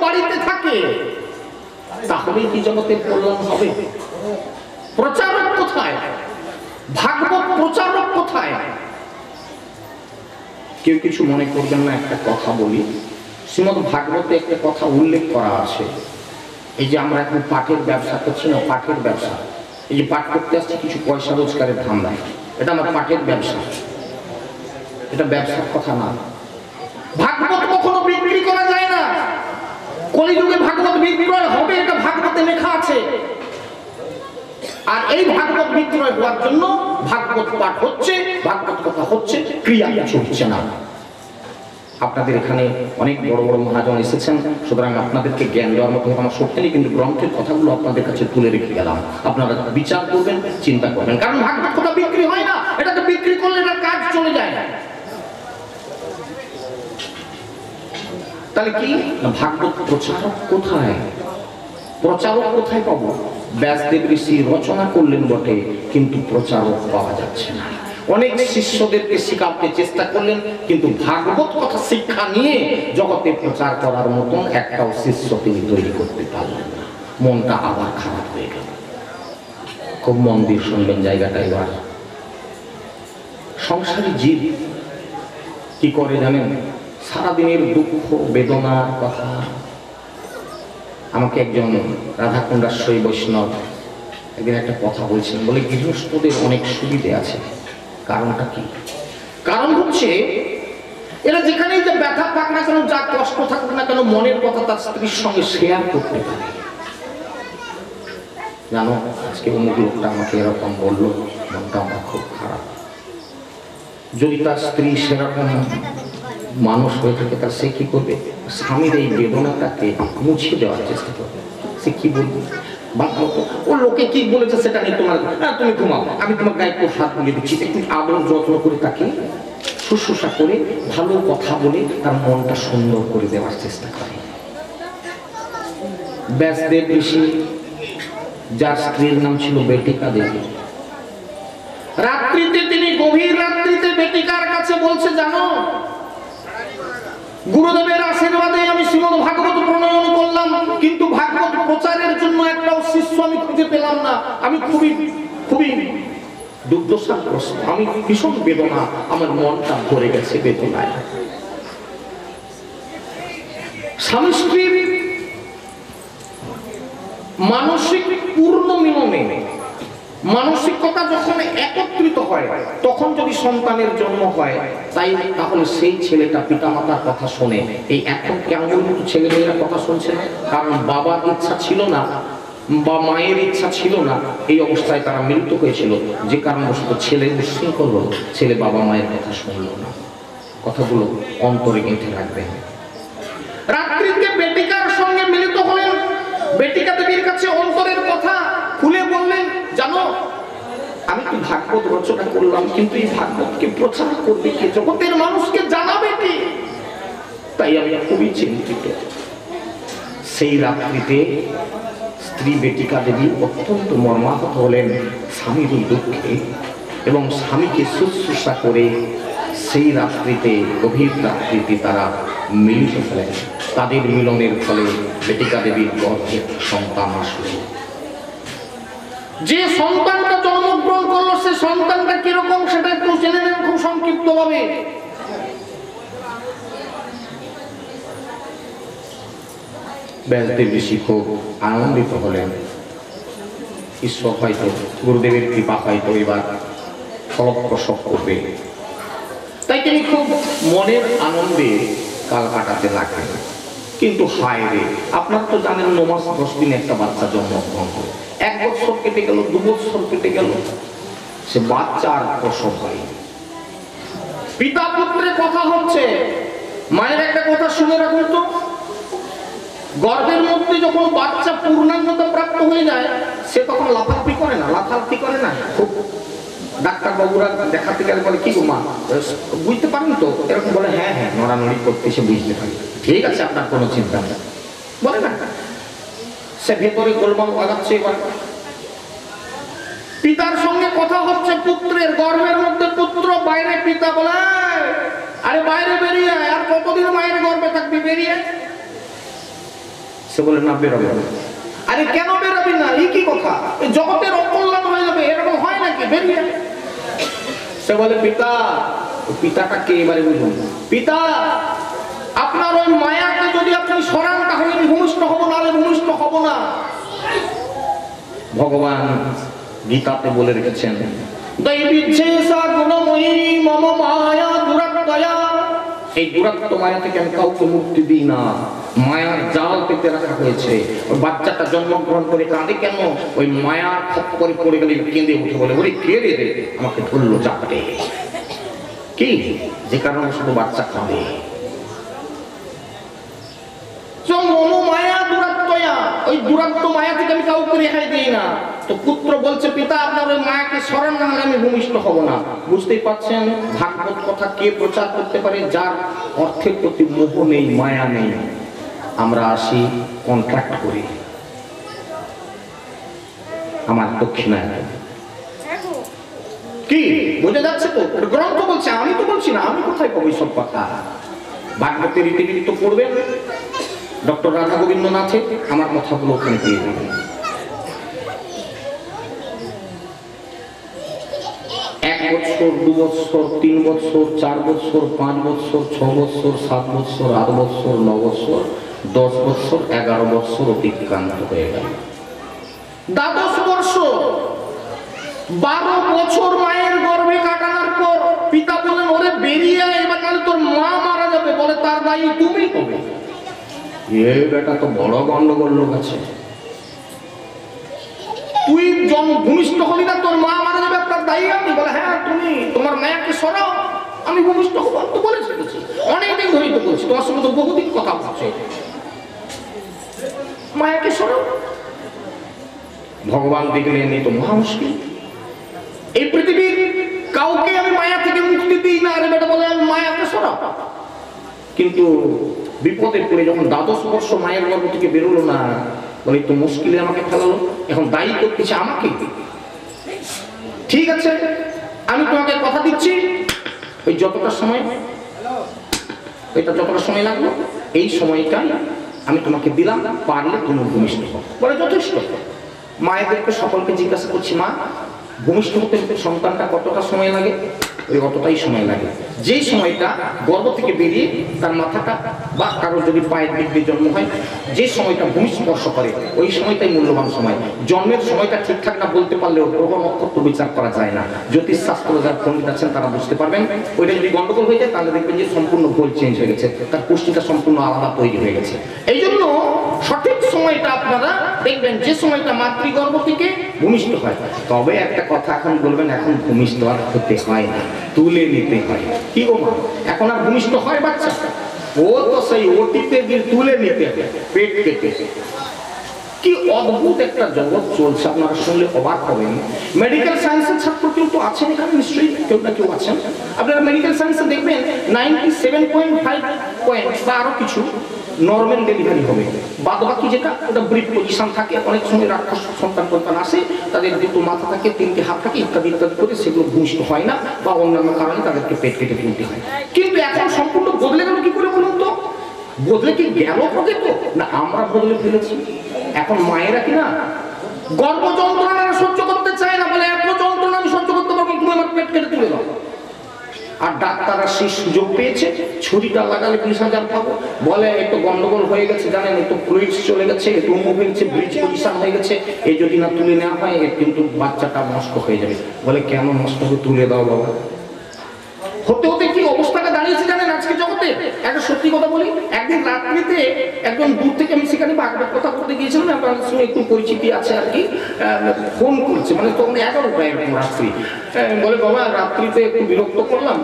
বাড়িতে থাকে তাহলে কি জগতের কল্যাণ হবে? প্রচারক কোথায়? ভাগবত প্রচারক কোথায়? কেউ কিছু মনে করবেন না, একটা কথা বলি। শ্রীমদ্ ভাগবতে একটা কথা উল্লেখ করা আছে। এই যে আমরা এখন পাঠের ব্যবসা করছি না, পাঠের ব্যবসা, এই যে পাঠ করতে আসছে কিছু পয়সা রোজগারের ধান্দা, এটা আমার পাঠের ব্যবসা, এটা ব্যবসার কথা না। ভাগবত কখনো বিক্রি করা যায় না। কলিযুগে ভাগবত বিক্রয় হবে, এটা ভাগবতে লেখা আছে। আর এই ভাগবত বিক্রয় হওয়ার জন্য ভাগবত পাঠ হচ্ছে, ভাগবত কথা হচ্ছে, ক্রিয়া কিছু হচ্ছে না। আপনাদের এখানে অনেক বড় বড় মহাজন এসেছেন, সুতরাং আপনাদেরকে জ্ঞান দেওয়ার মতো আমার শক্তি নেই, কিন্তু গ্রন্থের কথাগুলো আপনাদের কাছে তুলে রেখে গেলাম। আপনারা বিচার করবেন, চিন্তা করবেন, কারণ ভাগবত কথা বিক্রি হয় না। এটাকে বিক্রি করলে এটার কাজ চলে যায় না। তাহলে কি ভাগবত প্রচারক কোথায়? প্রচারক কোথায় পাবো? ব্যাসদেব ঋষি রচনা করলেন বটে, কিন্তু প্রচারক পাওয়া যাচ্ছে না। অনেক শিষ্যদেরকে শিখাতে চেষ্টা করলেন, কিন্তু ভাগবত কথা শিক্ষা নিয়ে জগতে প্রচার করার মতন একটাও শিষ্য তিনি তৈরি করতে পারলেন না। মনটা আবার খারাপ হয়ে গেল। খুব মন দিয়ে শুনবেন জায়গাটা এবার। সংসারী জীব কি করে জানেন? সারাদিনের দুঃখ বেদনার কথা। আমাকে একজন রাধাকুণ্ডাশ্বরী বৈষ্ণব একদিন একটা কথা বলছেন, বলে গৃহস্থদের অনেক সুবিধে আছে। কারণটা কি? কারণ হচ্ছে এরা যেখানেই যে ব্যথা পাক না কেন, যা কষ্ট থাকুক না কেন, মনের কথা তার স্ত্রীর সঙ্গে শেয়ার করতে পারে। জানো, আজকে অমুক লোকটা আমাকে এরকম বললো, মনটা আমার খুব খারাপ। যদি তার স্ত্রী সেরকম মানুষ হয়ে থাকে, তার সে কি করবে? স্বামীর এই বেদনাটাকে মুছিয়ে দেওয়ার চেষ্টা করবে। সে কি বলবে? ও লোকে কি বলেছে সেটা নিয়ে তোমার, তুমি ঘুমাও, আমি তোমার গায়ে একটু হাত বুলিয়ে দিচ্ছি, একটু আদর যত্ন করে তাকে শুশ্রূষা করে ভালো কথা বলে তার মনটা সুন্দর করে দেওয়ার চেষ্টা করে। ব্যাসদেব ঋষি, যার স্ত্রীর নাম ছিল বেটিকা দেবী, রাত্রিতে তিনি গভীর রাত্রিতে বেটিকার কাছে বলছে, জানো গুরুদেবের আশীর্বাদে আমি শ্রীমদ্ ভাগবত প্রণয়ন করলাম, কিন্তু ভাগবত প্রচারের জন্য একটাও শিষ্য আমি খুঁজে পেলাম না। আমি খুবই খুবই দুর্দশাগ্রস্ত, আমি ভীষণ বেদনা, আমার মনটা ভরে গেছে বেদনায়। স্বামী স্ত্রীর মানসিক পূর্ণ মিলনে, মানসিকতা যখন একত্রিত হয়, তখন যদি সন্তানের জন্ম হয়, তাহলে সেই ছেলেটা পিতামাতার কথা শোনে। এই এখন কেমন ছেলেমেয়েরা কথা শুনছে না, কারণ বাবার ইচ্ছা ছিল না বা মায়ের ইচ্ছা ছিল না, এই অবস্থায় তারা মিলিত হয়েছিল, যে কারণবশত ছেলে উচ্ছৃঙ্খল হলো, ছেলে বাবা মায়ের কথা শুনলো না। কথাগুলো অন্তরে গেঁথে রাখবেন। রাত্রিতে বেটিকার সঙ্গে মিলিত হলেন, বেটিকা দেবীর কাছে অন্তরের কথা খুলে বললেন, জানো আমি তো ভাগবত রচনা করলাম, কিন্তু এই ভাগবতকে প্রচার করবে কে? জগতের মানুষকে জানাবে কে? তাই আমি খুবই চিন্তিত। সেই রাত্রিতে স্ত্রী বেটিকা দেবী অত্যন্ত মর্মাহত হলেন স্বামীর দুঃখে, এবং স্বামীকে শুশ্রূষা করে সেই রাত্রিতে, গভীর রাত্রিতে তারা মিলিত হলেন। তাদের মিলনের ফলে বেটিকা দেবীর গর্ভে সন্তান আসলো। যে সন্তানটা জন্মগ্রহণ করলো, সে সন্তানটা কিরকম সেটা একটু জেনে নেন খুব সংক্ষিপ্ত ভাবে। ব্যাসদেব ঋষি খুব আনন্দিত হলেন। ঈশ্বর হয়তো, গুরুদেবের কৃপা হয়তো এবার ফলপ্রসব করবে, তাই তিনি খুব মনের আনন্দে কাল কাটাতে লাগলেন। কিন্তু হায় রে, আপনার তো জানেন 9 মাস 10 দিন একটা বাচ্চা জন্মগ্রহণ করে, 1 বছর কেটে গেল, 2 বছর কেটে গেল, সে বাচ্চা আর প্রসব হয়। পিতা পুত্রের কথা হচ্ছে। মায়ের একটা কথা শুনে রাখুন তো, গর্ভের মধ্যে যখন বাচ্চা পূর্ণাঙ্গতা প্রাপ্ত হয়ে যায়, সে তখন লাফালাফি করে না, লাফালাফি করে না। খুব ডাক্তার বাবুরা দেখাতে গেলে বলে, কি গো মা বুঝতে পারেন তো? এরকম বলে, হ্যাঁ হ্যাঁ, নড়ানড়ি করতে সে বুঝতে পারে, ঠিক আছে আপনার কোনো চিন্তা নেই, বলে না। সে ভেতরে গোলমাল লাগাচ্ছে। এবার পিতার সঙ্গে কথা হচ্ছে পুত্রের, গর্ভের মধ্যে পুত্র, বাইরে পিতা বলে, আরে বাইরে বেরিয়ে, আর কতদিন মায়ের গর্ভে থাকবি, বেরিয়ে। সে বলে না, বেরোবে না। আরে কেন বেরোবি না? এই কি কথা? এই জগতের অকল্যাণ হয়ে যাবে, এরকম হয় নাকি? বেরিয়ে সে বলে পিতা, পিতাটা কে এবারে বুঝুন। পিতা, আপনার ওই মায়াকে যদি আপনি সরান তাহলে আমি ভূমিষ্ঠ হব, না হলে ভূমিষ্ঠ হব না। ভগবান গীতাতে বলে রেখেছেন, দৈবিচ্ছেষা গুণময়ী মম মায়া দুরাত্ময়া। এই দুরাত্ম মায়া থেকে আমি কাউকে মুক্তি দিই না, মায়ার জাল পেতে রাখা হয়েছে। ওই বাচ্চাটা জন্মগ্রহণ করে কাঁদে কেন? ওই মায়ার খপ্পরে পড়ে গেলে কেঁদে উঠে বলে, ওরে কেঁদে দে, আমাকে ধরলো চাপটে। কি যে কারণে শুধু বাচ্চা কাঁদে? ওই দুরাত্ম মায়া থেকে আমি কাউকে রেহাই দিই না। তো পুত্র বলছে, পিতা আপনার ওই মায়াকে স্মরণ না হলে আমি ভূমিষ্ঠ হব না। বুঝতেই পারছেন ভাগবত কথা কে প্রচার করতে পারে? যার অর্থের প্রতি মোহ নেই, মায়া নেই। আমরা আসি, কন্ট্রাক্ট করি, আমার দক্ষিণায় কি বোঝা যাচ্ছে তো? গ্রন্থ বলছে, আমি তো বলছি না। আমি কোথায় পাবো সব কথা? ভাগবতের রীতিনীতি তো পড়বেন ডক্টর রাধা গোবিন্দনাথে, আমার কথাগুলো ওখানে পেয়ে যাবেন। 1 বছর, 2 বছর, 3 বছর, 4 বছর, 5 বছর, 6 বছর, 7 বছর, 8 বছর, 9 বছর, 10 বছর, 11 বছর অতিক্রান্ত হয়ে গেল। 12 বর্ষ, 12 বছর মায়ের গর্ভে কাটানোর পর পিতা বলেন, ওরে বেরিয়ে আয়, এবার নাহলে তোর মা মারা যাবে। বলে, তার দায়ী তুমি হবে। এ বেটা তো বড় গন্ডগোল লোক আছে। তুই ভূমিষ্ঠ হলি না, তোর মা মারা যাবে, তার দায়ী আমি? বলে, হ্যাঁ তুমি, তোমার মায়াকে সরাও, আমি ভূমিষ্ঠ হব। তো বলে ফেলেছি, অনেকদিন ধরেই তো বলছি, তোমার সঙ্গে তো বহুদিন কথা বলছে, মায়াকে সরাও। ভগবান দেখলেন এই তো মহা মুশকিল, এই পৃথিবীর কাউকে আমি মায়া থেকে মুক্তি দিই না। আরে বেটা বলে, আমি মায়াকে সরাও। কিন্তু বিপদে পড়ে যখন 12 বর্ষ মায়ের গর্ভ থেকে বেরোলো না, বলে তো মুশকিলে আমাকে ফেলালো, এখন দায়ী করতেছে আমাকে। ঠিক আছে, আমি তোমাকে কথা দিচ্ছি, ওই যতটা সময়, ওইটা যতটা সময় লাগলো, এই সময়টা আমি তোমাকে দিলাম, পারলে তুমি ভূমিষ্ঠ হও। বলে যথেষ্ট। মায়েদেরকে সকলকে জিজ্ঞাসা করছি, মা ভূমিষ্ঠ হতে সন্তানটা কতটা সময় লাগে? ওই অতটাই সময় লাগে। যেই সময়টা গর্ভ থেকে বেরিয়ে তার মাথাটা বা কারোর যদি পায়ের দিক দিয়ে জন্ম হয়, যে সময়টা ভূমি স্পর্শ করে, ওই সময়টাই মূল্যবান সময়। জন্মের সময়টা ঠিকঠাক না বলতে পারলেও গ্রহ নক্ষত্র বিচার করা যায় না। জ্যোতিষশাস্ত্র যারা পণ্ডিত আছেন তারা বুঝতে পারবেন। ওইটা যদি গন্ডগোল হয়ে যায় তাহলে দেখবেন যে সম্পূর্ণ ভুল চেঞ্জ হয়ে গেছে, তার পুষ্টিটা সম্পূর্ণ আলাদা তৈরি হয়ে গেছে। এই জন্য সঠিক সময়টা আপনারা দেখবেন যে সময়টা মাতৃগর্ভ থেকে ভূমিষ্ঠ হয়। তবে একটা কথা এখন বলবেন, এখন ভূমিষ্ঠ আর হতে হয় না, তুলে নিতে হয়। কি গো মা, এখন আর ভূমিষ্ঠ হয় বাচ্চা? ও তো সেই ওটিতে দিয়ে তুলে নিতে হবে, পেট কেটে। কি অদ্ভুত একটা জগৎ চলছে, আপনারা শুনলে অবাক হবেন। মেডিকেল সায়েন্সের ছাত্র কিন্তু আছেন এখানে, নিশ্চয়ই কেউ না কেউ আছেন। আপনারা মেডিকেল সায়েন্সে দেখবেন 97.5 পয়েন্ট বা আরো কিছু নর্মাল ডেলিভারি হবে, বাদ বাকি যেটা ওটা ব্রিড পজিশন থাকে। অনেক সময় রাক্ষস সন্তান আসে, তাদের দুটো মাথা থাকে, 3টে হাত থাকে, ইত্যাদি ইত্যাদি করে সেগুলো ভূমিষ্ঠ হয় না, বা অন্যান্য কারণে তাদেরকে পেট কেটে ফেলতে হয়। কিন্তু এখন সম্পূর্ণ বদলে গেল। কি করে বলুন তো? বদলে কি গেল প্রকৃত না আমরা বদলে ফেলেছি? এখন মায়েরা কি না গর্ভ যন্ত্রণা সহ্য করতে চায় না, বলে এত যন্ত্রণা আমি সহ্য করতে পারবো, তুমি আমার পেট কেটে তুলে দাও। আর ডাক্তাররা সেই সুযোগ পেয়েছে, ছুরিটা লাগালে 20,000 পাবো। বলে একটু গন্ডগোল হয়ে গেছে, জানেন, একটু ফ্লুইডস চলে গেছে, একটু মুভ হয়ে গেছে, ব্রিজ পজিশন হয়ে গেছে, এই যদি না তুলে নেওয়া হয় কিন্তু বাচ্চাটা নষ্ট হয়ে যাবে। বলে কেন নষ্ট হবে, তুলে দাও বাবা। হতে হতে কি অবস্থাটা দাঁড়িয়েছে জানেন আজকে জগতে? একটা সত্যি কথা বলি, একদিন রাত্রিতে একজন দূর থেকে, আমি সেখানে বাগদার কথা বলতে গিয়েছিলাম, আপনাদের সঙ্গে একটু পরিচিতি আছে আর কি, ফোন করছে, মানে তখন 11টা এরকম রাত্রি। বলে বাবা রাত্রিতে একটু বিরক্ত করলাম।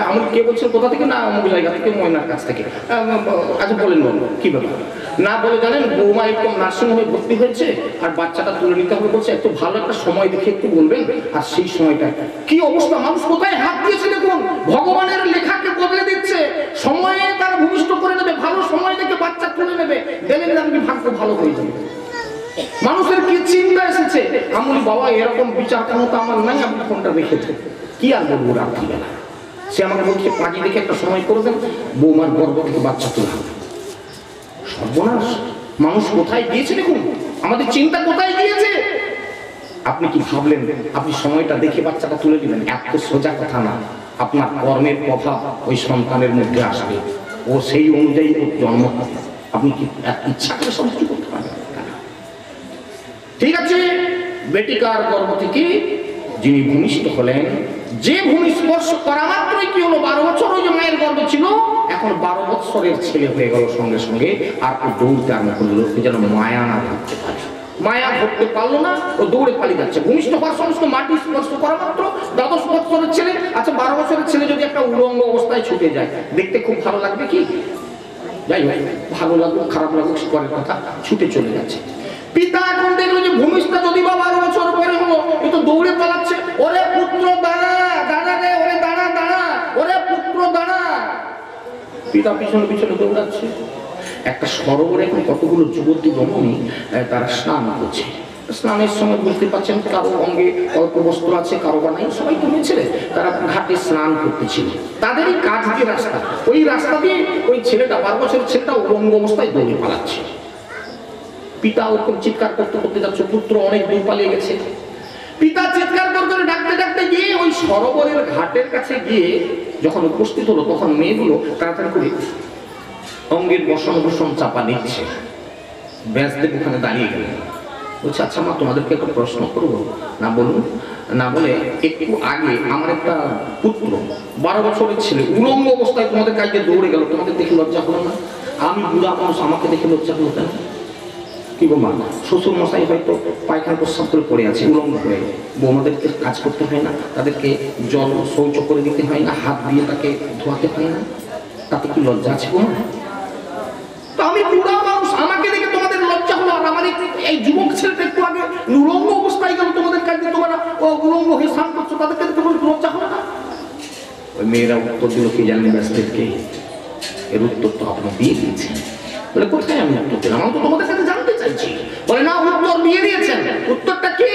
আমি কে বলছেন, কোথা থেকে? না অমুক জায়গা থেকে, ময়নার কাছ থেকে। আচ্ছা বলেন বলুন কি ব্যাপার? না বলে জানেন বৌমা একদম নার্সিংহোমে ভর্তি হয়েছে, আর বাচ্চাটা তুলে নিতে হবে বলছে, একটু ভালো একটা সময় দেখে একটু বলবেন। আর সেই সময়টা কি অবস্থা, মানুষ কোথায় হাত দিয়েছে দেখুন। ভগবানের লেখাকে বদলে দিচ্ছে, সময়ে তারা ভূমিষ্ঠ করে নেবে, ভালো সময় দেখে বাচ্চা তুলে নেবে, দেখলেন আমি ভাগ্য ভালো হয়ে যাবে। মানুষের কি চিন্তা এসেছে। আমি বলি বাবা এরকম বিচার ক্ষমতা আমার নাই, আপনি ফোনটা রেখেছে। কি আর বলবো, রাত্রিবেলা সে আমাকে বলছে পাঁচি দেখে একটা সময় করে দেন, বৌমার গর্ভ থেকে বাচ্চা তুলে হবে। সর্বনাশ। মানুষ কোথায় গিয়েছে দেখুন, আমাদের চিন্তা কোথায় গিয়েছে। আপনি কি ভাবলেন আপনি সময়টা দেখে বাচ্চাটা তুলে দিবেন? এত সোজা কথা না। আপনার কর্মের প্রভাব ওই সন্তানের মধ্যে আসবে, ও সেই অনুযায়ী ওর জন্ম হবে। আপনি কি ইচ্ছা করে সব কিছু করতে পারবেন? ঠিক আছে, বেটিকার গর্ভ থেকে যিনি ভূমিষ্ঠ হলেন, যে ভূমি স্পর্শ করা মাত্রই কি হলো, 12 বছর ওই যে মায়ের গর্ভ ছিল, এখন 12 বছরের ছেলে হয়ে গেল সঙ্গে সঙ্গে। আর ও দৌড়তে আরম্ভ করলো, যেন মায়া না ধরতে পারে। মায়া ধরতে পারলো না, ও দৌড়ে পালিয়ে যাচ্ছে। ভূমিষ্ঠ হওয়ার সমস্ত মাটি স্পর্শ করা মাত্র 12 বছরের ছেলে। আচ্ছা, 12 বছরের ছেলে যদি একটা উলঙ্গ অবস্থায় ছুটে যায়, দেখতে খুব ভালো লাগবে কি? যাই হোক, ভালো লাগুক খারাপ লাগুক পরের কথা, ছুটে চলে যাচ্ছে। পিতা এখন দেখলো যে ভূমিষ্ঠটা যদি বা 12 বছর পরে হলো, এ তো দৌড়ে পালাচ্ছে। ওরে পুত্র দাঁড়া, দাঁড়া রে, ওরে দাঁড়া, দাঁড়া, ওরে পুত্র দাঁড়া। পিতা পিছনে পিছনে দৌড়াচ্ছে। একটা সরোবরে এখন কতগুলো যুবতী রমণী তারা স্নান করছে। স্নানের সময় বুঝতে পারছেন, কারো অঙ্গে অল্প বস্ত্র আছে, কারো বা নাই, সবাই তো ছেলে। তারা ঘাটে স্নান করতেছিল। তাদেরই কাঠ দিয়ে রাস্তা, ওই রাস্তা দিয়ে ওই ছেলেটা 12 বছরের ছেলেটা উলঙ্গ অবস্থায় দৌড়ে পালাচ্ছে। পিতা ওরকম চিৎকার করতে করতে যাচ্ছে, পুত্র অনেক দূর পালিয়ে গেছে। পিতা চিৎকার করে ডাকতে ডাকতে গিয়ে ওই সরোবরের ঘাটের কাছে গিয়ে যখন উপস্থিত হলো, তখন মেয়েগুলো তাড়াতাড়ি করে অঙ্গের বসন ভূষণ চাপা নিচ্ছে। ব্যাসদেব ওখানে দাঁড়িয়ে গেলেন। বলছে, আচ্ছা মা, তোমাদেরকে একটা প্রশ্ন করবো? না বলুন। না বলে, একটু আগে আমার একটা পুত্র 12 বছরের ছেলে উলঙ্গ অবস্থায় তোমাদের কাছে দৌড়ে গেল, তোমাদের দেখে লজ্জা হলো না? আমি বুড়া মানুষ, আমাকে দেখে লজ্জা হলো কেন? কি গো মা, শ্বশুর মশাই হয়তো পায়খানা প্রস্রাব করে পড়ে আছে উলঙ্গ হয়ে, বৌমাদেরকে কাজ করতে হয় না, তাদেরকে জল শৌচ করে দিতে হয় না, হাত দিয়ে তাকে ধোয়াতে হয় না, তাতে কি লজ্জা আছে গো মা? তো আমি বুড়া মানুষ, আমাকে দেখে তোমাদের লজ্জা হলো, আর আমার এই যুবক ছেলেটা একটু আগে উলঙ্গ অবস্থায় গেল তোমাদের কাছে, তোমরা উলঙ্গ হয়ে স্নান করছো, তাদেরকে দেখে লজ্জা হলো না? ওই মেয়েরা উত্তর দিল, কি জানেন ব্যাসদেবকে? এর উত্তর তো আপনি দিয়ে দিয়েছেন। বলে, কোথায় আমি উত্তর দিলাম? আমি তো তোমাদের কাছে জানতে চাইছি। বলে, না, উত্তর দিয়ে দিয়েছেন। উত্তরটা কি?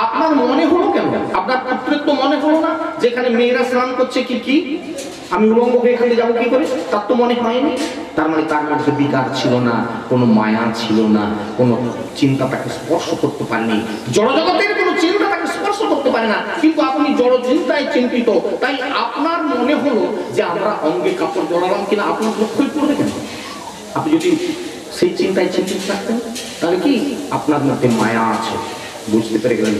আপনার মনে হলো কেন? আপনার পুত্রের তো মনে হলো না যেখানে মেয়েরা স্নান করছে কি কি আমি উলঙ্গ হয়ে এখানে যাবো কি করে? তার তো মনে হয়নি। তার মানে তার মধ্যে বিকার ছিল না, কোনো মায়া ছিল না, কোনো চিন্তা তাকে স্পর্শ করতে পারেনি। জড়জগতের কোনো চিন্তা তাকে স্পর্শ করতে পারে না, কিন্তু আপনি জড় চিন্তায় চিন্তিত, তাই আপনার মনে হলো যে আমরা অঙ্গে কাপড় জড়ালাম কিনা আপনার লক্ষ্যই পড়বে কেন? আপনি যদি সেই চিন্তায় চিন্তিত থাকতেন, তাহলে কি আপনার মধ্যে মায়া আছে, বুঝতে পেরে গেলেন।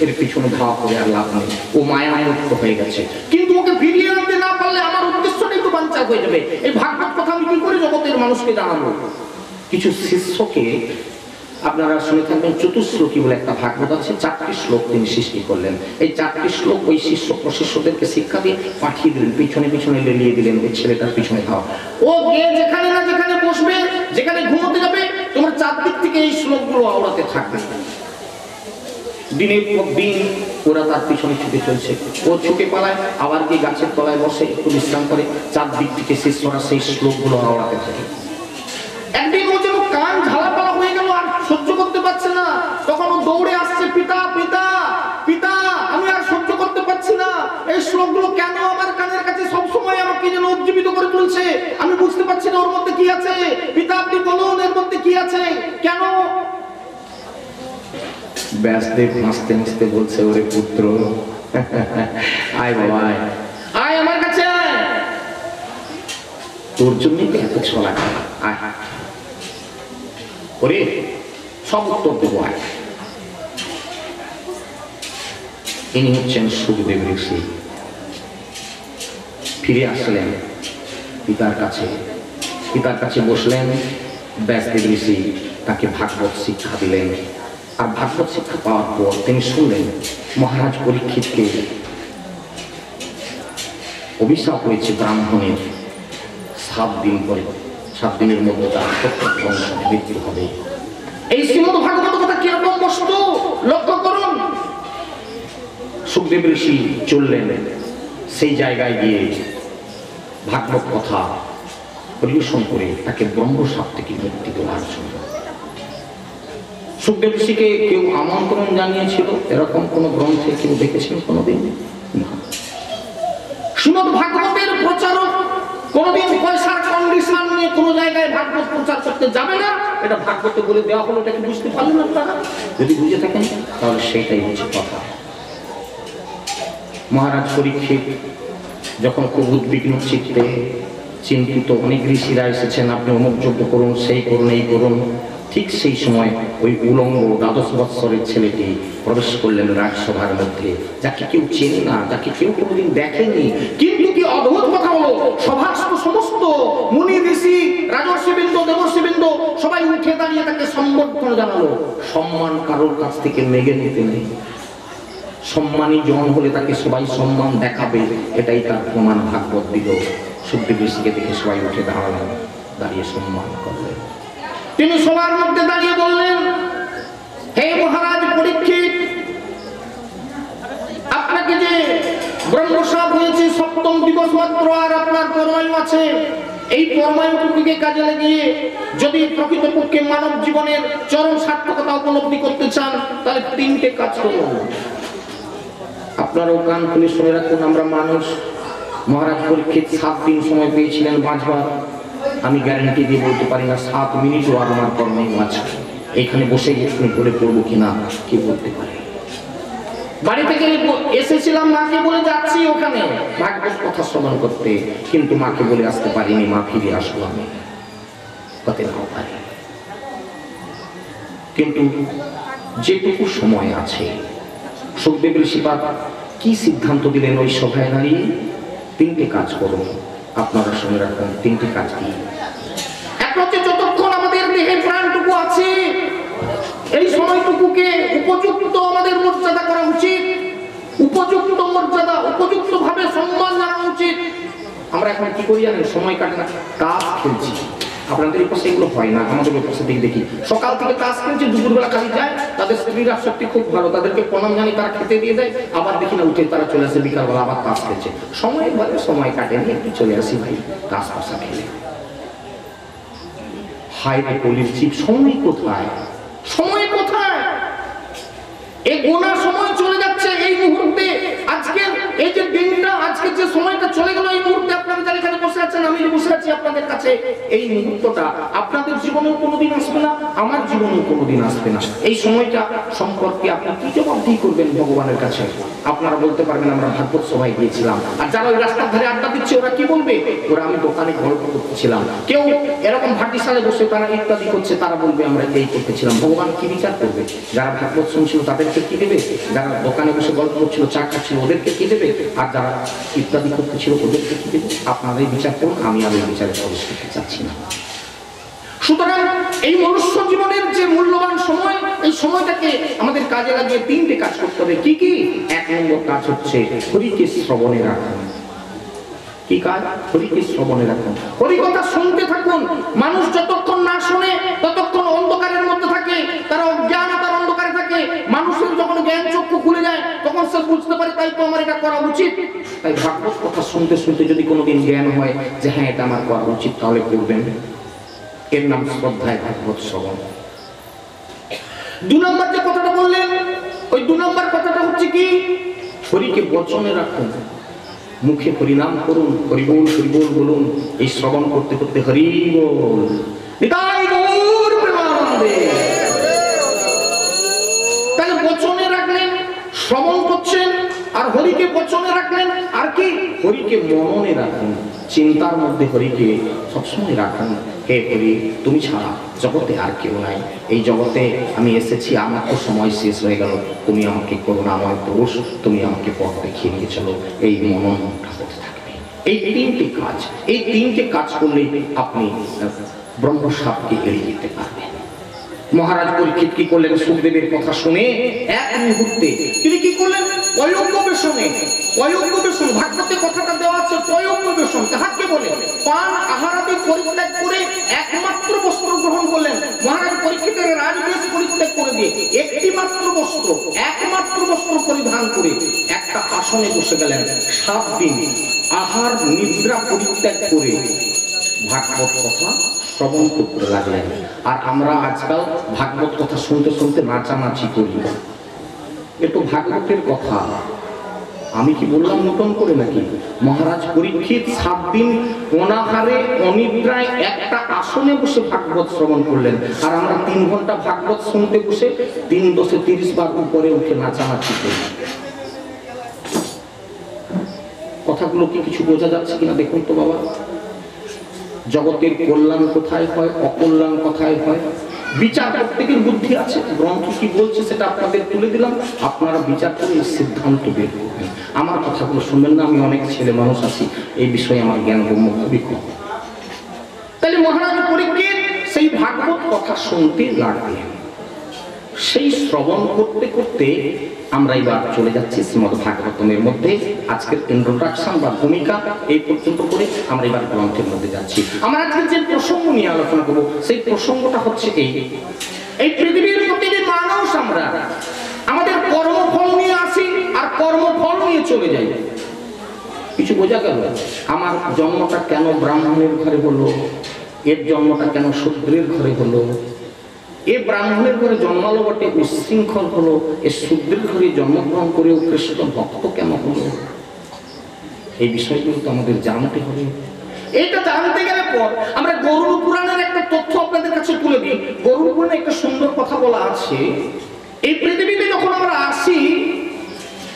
এর পিছনে ধাওয়া করে আর লাভ নেই, ও মায়া মুক্ত হয়ে গেছে। কিন্তু ওকে ফিরিয়ে আনতে না পারলে আমার উদ্দেশ্যটাই তো বাঞ্ছা হয়ে যাবে। এই ভাগবত কথা আমি কি করে জগতের মানুষকে জানাবো? কিছু শিষ্যকে আপনারা শুনে থাকবেন, চতুশ্লোকী বলে একটা ভাগবত আছে, 4টি শ্লোক তিনি সৃষ্টি করলেন। এই 4টি শ্লোক ওই শিষ্য প্রশিষ্যদেরকে শিক্ষা দিয়ে পাঠিয়ে দিলেন, পিছনে পিছনে লেলিয়ে দিলেন ওই ছেলেটার পিছনে ধাও। ও গিয়ে যেখানে না যেখানে বসবে, যেখানে ঘুমোতে যাবে, তোমার 4 দিক থেকে এই শ্লোকগুলো আওড়াতে থাকবে। দিনের পর দিন ওরা তার পিছনে ছুটে চলছে। ও ছুটে পালায়, আবার কি গাছের তলায় বসে একটু বিশ্রাম করে। 4 দিক থেকে শিষ্যরা সেই শ্লোকগুলো আওড়াতে থাকে। একদিন ও যেন কান ঝালাপালা হয়ে গেল, আর সহ্য করতে পারছে না। তখন ও দৌড়ে আসছে, পিতা পিতা পিতা, আমি আর সহ্য করতে পারছি না। এই শ্লোকগুলো কেন আমার কানের কাছে সবসময় আমাকে যেন উজ্জীবিত করে তুলছে, আমি বুঝতে পারছি না ওর মধ্যে কি আছে। পিতা, আপনি বলুন এর মধ্যে কি আছে, কেন? ব্যাসদেব হাসতে হাসতে বলছে, ওরে পুত্র, আয় বাবা, আয় আমার কাছে আয়, তোর জন্যই তো এত ছলা, আয় ওরে, সব উত্তর দেবো, আয়। ইনি হচ্ছেন সুখদেব ঋষি। ফিরে আসলেন পিতার কাছে, পিতার কাছে বসলেন। ব্যাসদেব ঋষি তাকে ভাগবত শিক্ষা দিলেন। আর ভাগবত শিক্ষা পাওয়ার পর তিনি শুনলেন মহারাজ পরীক্ষিতকে অভিশাপ হয়েছে ব্রাহ্মণের, 7 দিন পরে, 7 দিনের মধ্যে তার প্রত্যক্ষ মৃত্যু হবে। এই শ্রীমদ্ ভাগবত কথা কিরকম বস্তু লক্ষ্য করুন। সুখদেব ঋষি চললেন সেই জায়গায় গিয়ে ভাগবত কথা পরিবেশন করে তাকে ব্রহ্মশাপ থেকে মুক্তি দেওয়ার জন্য। সুখদেব ঋষিকে কেউ আমন্ত্রণ জানিয়েছিল, এরকম কোন গ্রন্থে কেউ দেখেছেন কোনোদিন? না। শ্রীমদ্ ভাগবতের প্রচারক কোনোদিন পয়সার কন্ডিশন নিয়ে কোনো জায়গায় ভাগবত প্রচার করতে যাবে না। এটা ভাগবতে বলে দেওয়া হলো, এটাকে বুঝতে পারলেন আপনারা? যদি বুঝে থাকেন তাহলে সেটাই হচ্ছে কথা। মহারাজ পরীক্ষিত যখন খুব উদ্বিগ্ন চিত্তে চিন্তিত, অনেক ঋষিরা এসেছেন, আপনি অমুক যজ্ঞ করুন, সেই করুন, এই করুন, ঠিক সেই সময় ওই উলঙ্গ 12 বৎসরের ছেলেটি প্রবেশ করলেন রাজসভার মধ্যে, যাকে কেউ চেনে না, যাকে কেউ কোনোদিন দেখেনি। কিন্তু কি অদ্ভুত কথা হলো, সভাস্থ সমস্ত মুনি ঋষি রাজর্ষিবৃন্দ দেবর্ষিবৃন্দ সবাই উঠে দাঁড়িয়ে তাকে সম্বর্ধনা জানালো। সম্মান কারোর কাছ থেকে মেগে নিতে নেই। সম্মানী জন হলে তাকে সবাই সম্মান দেখাবে, এটাই তার প্রমাণ ভাগবত দিল। সুখদেব ঋষিকে দেখে সবাই উঠে দাঁড়ালেন, দাঁড়িয়ে সম্মান করলেন। তিনি সবার মধ্যে দাঁড়িয়ে বললেন, হে মহারাজ পরীক্ষিত, আপনাকে যে ব্রহ্মশাপ হয়েছে 7ম দিবস মাত্র, আর আপনার পরমায়ু আছে, এই পরমায়ুটুকুকে কাজে লাগিয়ে যদি প্রকৃতপক্ষে মানব জীবনের চরম সার্থকতা উপলব্ধি করতে চান তাহলে 3টে কাজ করুন। আপনারাও কান খুলে শুনে রাখুন, আমরা মানুষ। মহারাজ পরীক্ষিত 7 দিন সময় পেয়েছিলেন বাঁচবার। আমি গ্যারান্টি দিয়ে বলতে পারি না 7 মিনিটও আর আমার কর্মই আছে। এইখানে বসে এখানে বলে পড়বো কিনা কি বলতে পারি। বাড়ি থেকে এসেছিলাম, মাকে বলে যাচ্ছি ওখানে ভাগবত কথা শ্রবণ করতে, কিন্তু মাকে বলে আসতে পারিনি, মা ফিরে আসবো আমি, হতে নাও পারি। কিন্তু যেটুকু সময় আছে, সুখদেব ঋষিপাদ কি সিদ্ধান্ত দিলেন ওই সভায় দাঁড়িয়ে? 3টে কাজ করুন। আপনারা শুনে রাখুন 3টে কাজ কি। এক হচ্ছে, যতক্ষণ আমাদের দেহে প্রাণটুকু আছে এই সময়টুকুকে উপযুক্ত আমাদের মর্যাদা করা উচিত, উপযুক্ত মর্যাদা, উপযুক্ত ভাবে সম্মান জানানো উচিত। আমরা এখন কি করি জানেন? সময় কাটে না, তাস খেলছি। আপনাদের এই পাশে এগুলো হয় না, আমাদের ওই পাশে দিকে দেখি সকাল থেকে তাস খেলছে, দুপুরবেলা কাজে যায়, তাদের স্ত্রীরা সত্যি খুব ভালো, তাদেরকে প্রণাম জানি, তারা খেতে দিয়ে দেয়, আবার দেখি না উঠে তারা চলে আসে বিকালবেলা আবার তাস খেলছে। সময় বলে সময় কাটেনি, একটু চলে আসি ভাই তাস পাশা খেলে। হায় রে কলির জীব, সময় কোথায়, সময় কোথায়? এই গোনা সময় চলে যাচ্ছে এই মুহূর্তে। আজকে এই যে দিনটা, আজকে যে সময়টা চলে গেল এই মুহূর্তে, আপনারা যারা এখানে বসে আছেন, আমি বসে আছি আপনাদের কাছে, এই মুহূর্তটা আপনাদের জীবনেও কোনোদিন আসবে না, আমার জীবনেও কোনোদিন আসবে না। এই সময়টা সম্পর্কে আপনি কি জবাবদিহি করবেন ভগবানের কাছে? আপনারা বলতে পারবেন আমরা ভাগবত সভায় গিয়েছিলাম। আর যারা ওই রাস্তার ধারে আড্ডা দিচ্ছে ওরা কি বলবে? ওরা আমি দোকানে গল্প করতেছিলাম। কেউ এরকম ভাটিশালে বসে তারা ইত্যাদি করছে, তারা বলবে আমরা এই করতেছিলাম। ভগবান কি বিচার করবে? যারা ভাগবত শুনছিল তাদেরকে কি দেবে? যারা দোকানে বসে গল্প করছিল, চা খাচ্ছিল, ওদেরকে কি দেবে? আর যারা ইত্যাদি করতেছিল ওদেরকে কি দেবে? আপনারাই বিচার করুন, আমি আর এই বিচারে প্রবেশ করতে চাচ্ছি না। সুতরাং এই মনুষ্য জীবনের যে মূল্যবান সময়, এই সময়টাকে আমাদের কাজে লাগিয়ে 3টে কাজ করতে হবে। কি কি? 1 নম্বর কাজ হচ্ছে হরিকে শ্রবণে রাখুন। কি কাজ? হরিকে শ্রবণে রাখুন, হরিকথা শুনতে থাকুন। মানুষ যতক্ষণ না শুনে ততক্ষণ অন্ধকারের মধ্যে থাকে, তারা অজ্ঞানতার অন্ধকারে থাকে। মানুষের যখন জ্ঞান চক্ষু খুলে যায় তখন সে বুঝতে পারে তাই তো আমার এটা করা উচিত। তাই ভাগবত কথা শুনতে শুনতে যদি কোনোদিন জ্ঞান হয় যে হ্যাঁ এটা আমার করা উচিত, তাহলে করবেন। এর নাম শ্রদ্ধায় ভাগবত শ্রবণ। 2 নম্বর যে কথাটা বললেন, ওই 2 নম্বর কথাটা হচ্ছে কি? হরিকে বচনে রাখুন, মুখে হরিনাম করুন, হরিবোল হরিবোল বলুন। এই শ্রবণ করতে করতে হরি বল নিতাই গৌর প্রেমানন্দে। তাহলে বচনে রাখলেন, শ্রবণ করছেন, আর হরিকে বচনে রাখলেন। আর কি? হরিকে মননে রাখুন, চিন্তার মধ্যে হরিকে সবসময় রাখুন। হে হরি, তুমি ছাড়া জগতে আর কেউ নাই। এই জগতে আমি এসেছি, আমার তো সময় শেষ হয়ে গেল, তুমি আমাকে করুণাময় পুরুষ, তুমি আমাকে পথ দেখিয়ে নিয়ে চলো। এই মননটা হতে থাকবে। এই 3টে কাজ, এই 3টে কাজ করলে আপনি ব্রহ্মশাপকে এড়িয়ে যেতে পারবেন। মহারাজ পরীক্ষিত কি করলেন? সুখদেবের কথা শুনে এক মুহূর্তে তিনি কি করলেন? পয়ঃবেশনে, পয়ঃবেশন, ভাগবতে কথাটা দেওয়া আছে পয়ঃবেশন কাহাকে বলে? পান আহারাদি পরিত্যাগ করে একমাত্র বস্ত্র গ্রহণ করলেন। মহারাজ পরীক্ষিতের রাজবেশ পরিত্যাগ করে দিয়ে একমাত্র বস্ত্র পরিধান করে একটা আসনে বসে গেলেন। 7 দিন আহার নিদ্রা পরিত্যাগ করে ভাগবত কথা শ্রবণ করতে লাগলেন। আর আমরা আজকাল ভাগবত কথা শুনতে শুনতে নাচানাচি করি। এ তো ভাগবতের কথা, আমি কি বললাম নতুন করে নাকি? মহারাজ পরীক্ষিত 7 দিন অনাহারে অনিদ্রায় একটা আসনে বসে ভাগবত শ্রবণ করলেন, আর আমরা 3 ঘন্টা ভাগবত শুনতে বসে 3 10 30 বার উপরে উঠে নাচানাচি করি। কথাগুলো কি কিছু বোঝা যাচ্ছে কিনা দেখুন তো বাবা। জগতের কল্যাণ কোথায় হয়, অকল্যাণ কোথায় হয়, বিচার প্রত্যেকের বুদ্ধি আছে। গ্রন্থ কি বলছে সেটা আপনাদের তুলে দিলাম, আপনারা বিচার করে সিদ্ধান্ত বের করবেন। আমার কথাগুলো শুনবেন না, আমি অনেক ছেলে মানুষ আছি, এই বিষয়ে আমার জ্ঞান গম্য খুবই কম। তাহলে মহারাজ পরীক্ষিত সেই ভাগবত কথা শুনতে লাগলেন। সেই শ্রবণ করতে করতে আমরা এবার চলে যাচ্ছি শ্রীমদ ভাগবতমের মধ্যে। আজকের ইন্ট্রোডাকশন বা ভূমিকা এই পর্যন্ত করে আমরা এবার গ্রন্থের মধ্যে যাচ্ছি। আমরা আজকে যে প্রসঙ্গ নিয়ে আলোচনা করব সেই প্রসঙ্গটা হচ্ছে এই পৃথিবীর প্রতিটি মানুষ আমরা আমাদের কর্মফল নিয়ে আসি আর কর্মফল নিয়ে চলে যাই। কিছু বোঝা গেল? আমার জন্মটা কেন ব্রাহ্মণের ঘরে হলো, এর জন্মটা কেন শূদ্রের ঘরে হলো, এ ব্রাহ্মণের ঘরে জন্মালো বটে উচ্ছৃঙ্খল হলো, এ শূদ্রের ঘরে জন্মগ্রহণ করেও কৃষ্ণ ভক্ত কেন হলো, এই বিষয়গুলো তো আমাদের জানতে হবে। এটা জানতে গেলে পর আমরা গরুড় পুরাণের একটা তথ্য আপনাদের কাছে তুলে দিই। গরুড় পুরাণে একটা সুন্দর কথা বলা আছে, এই পৃথিবীতে যখন আমরা আসি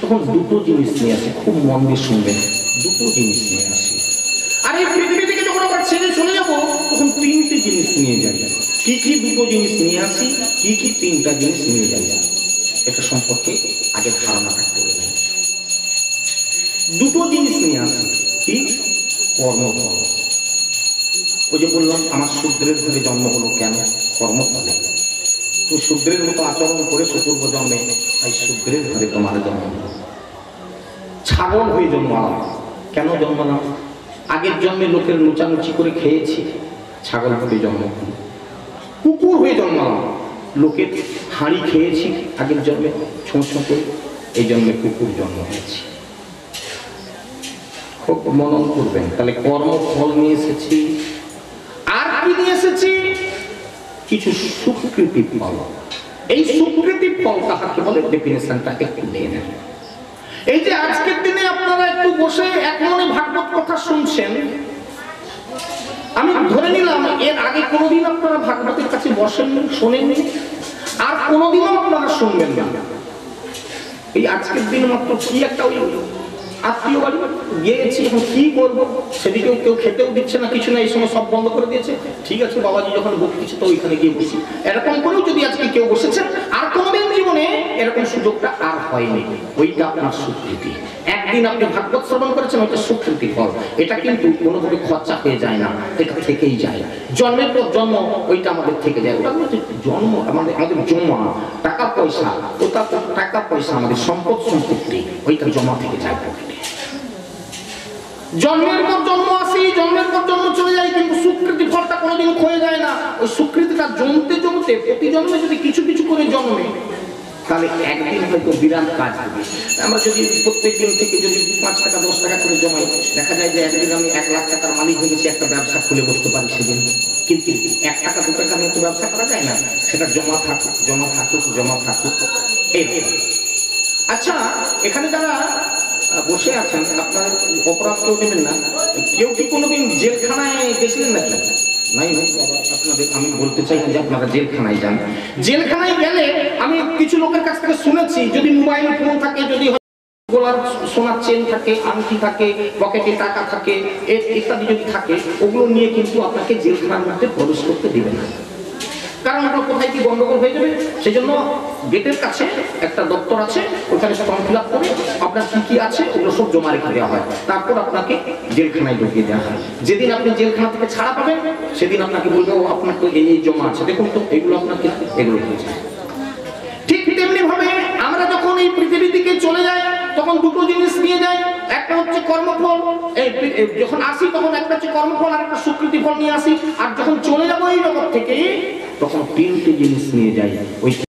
তখন দুটো জিনিস নিয়ে আসি, খুব মন দিয়ে শুনবেন, দুটো জিনিস নিয়ে আসি। আর এই পৃথিবী থেকে যখন আমরা ছেড়ে চলে যাবো তখন 3টে জিনিস নিয়ে যাই। কি কি দুটো জিনিস নিয়ে আসি, কি কি 3টা জিনিস নিয়ে যাই, এটা সম্পর্কে আগে ধারণা থাকতে হবে। দুটো জিনিস নিয়ে আসি, কি? কর্মফল। ওই যে বললাম আমার শূদ্রের ঘরে জন্ম হলো কেন? কর্মফলে। তো শূদ্রের মতো আচরণ করে পূর্ব জন্মে, তাই শূদ্রের ঘরে তোমার জন্ম হলো। ছাগল হয়ে জন্মালাম, কেন জন্মালাম? আগের জন্মে লোকের লুচালুচি করে খেয়েছি, ছাগল হয়ে জন্ম হলো। কুকুর হয়ে জন্মালাম, লোকের হাঁড়ি খেয়েছি আগের জন্মে ছোঁছো করে, এই জন্মে কুকুর জন্ম হয়েছে। খুব মনন করবেন। তাহলে কর্মফল নিয়ে এসেছি, আর কি নিয়ে এসেছি? কিছু সুকৃতি ফল। এই সুকৃতি ফল কাহাকে বলে, ডেফিনেশনটা একটু নিয়ে নেন। এই যে আজকের দিনে আপনারা একটু বসে এক মনে ভাগবত কথা শুনছেন, আমি ধরে নিলাম এর আগে কোনোদিন আপনারা ভাগবতের কাছে বসেননি, শোনেননি, আর কোনোদিনও আপনারা শুনবেন না। এই আজকের দিন মাত্র কি একটা ওই আত্মীয় বাড়ি গিয়েছি, এখন কি করবো, সেদিকেও কেউ খেতেও দিচ্ছে না, কিছু না, এই সময় সব বন্ধ করে দিয়েছে। ঠিক আছে বাবাজি যখন বসছে তো ওইখানে গিয়ে বসি, এরকম করেও যদি আজকে কেউ বসেছেন, আর কোনোদিন জীবনে এরকম সুযোগটা আর হয়নি। ওইটা আপনার স্বীকৃতি। একদিন আপনি ভাগবত শ্রবণ করেছেন, ওইটা স্বীকৃতি ফল। এটা কিন্তু কোনোভাবে খরচা হয়ে যায় না, এটা থেকেই যায়। জন্মের পর জন্ম ওইটা আমাদের থেকে যায়। ওটা জন্ম আমাদের জমা, টাকা পয়সা, ওটা টাকা পয়সা আমাদের সম্পদ সম্পত্তি, ওইটা জমা থেকে যায়। জন্মের পর জন্ম আসি, জন্মের পর জন্ম চলে যায়, কিন্তু স্বীকৃতি ফলটা কোনোদিন ক্ষয়ে যায় না। ওই স্বীকৃতিটা জমতে জমতে প্রতি জন্মে যদি কিছু কিছু করে জন্মে, তাহলে একদিন হয়তো বিরাট কাজ হবে। আমরা যদি প্রত্যেক দিন থেকে যদি 5 টাকা 10 টাকা করে জমাই, দেখা যায় যে একদিন আমি 1 লাখ টাকার মালিক হয়ে গেছি, একটা ব্যবসা খুলে বসতে পারি সেদিন। কিন্তু 1 টাকা 2 টাকা নিয়ে তো ব্যবসা করা যায় না, সেটা জমা থাকুক জমা থাকুক জমা থাকুক। আচ্ছা, এখানে যারা বসে আছেন আপনারা অপরাধ কেউ নেবেন না, কেউ কি কোনোদিন জেলখানায় গেছিলেন নাকি? নাই আপনাদের আমি বলতে চাই যে আপনারা জেলখানায় যান। জেলখানায় গেলে আমি কিছু লোকের কাছ থেকে শুনেছি, যদি মোবাইল ফোন থাকে, যদি গোলার সোনার চেন থাকে, আংটি থাকে, পকেটে টাকা থাকে, ইত্যাদি যদি থাকে, ওগুলো নিয়ে কিন্তু আপনাকে জেলখানার মধ্যে প্রবেশ করতে দিবে না। কারণ আপনার কোথায় কি গন্ডগোল হয়ে যাবে। সেই জন্য গেটের কাছে একটা দপ্তর আছে, ওখানে ফর্ম ফিল আপ করে আপনার কি কি আছে ওগুলো সব জমা রেখে দেওয়া হয়, তারপর আপনাকে জেলখানায় ঢুকিয়ে দেওয়া হয়। যেদিন আপনি জেলখানা থেকে ছাড়া পাবেন সেদিন আপনাকে বলবে ও আপনার তো এই জমা আছে, দেখুন তো এগুলো আপনাকে, এগুলো হয়েছে। ঠিক তেমনি ভাবে আমরা যখন এই পৃথিবী থেকে চলে যাই তখন দুটো জিনিস নিয়ে যাই, একটা হচ্ছে কর্মফল। যখন আসি তখন একটা হচ্ছে কর্মফল আর একটা স্বীকৃতি ফল নিয়ে আসি, আর যখন চলে যাবো এই জগৎ থেকে তখন 3টে জিনিস নিয়ে যাই। ওই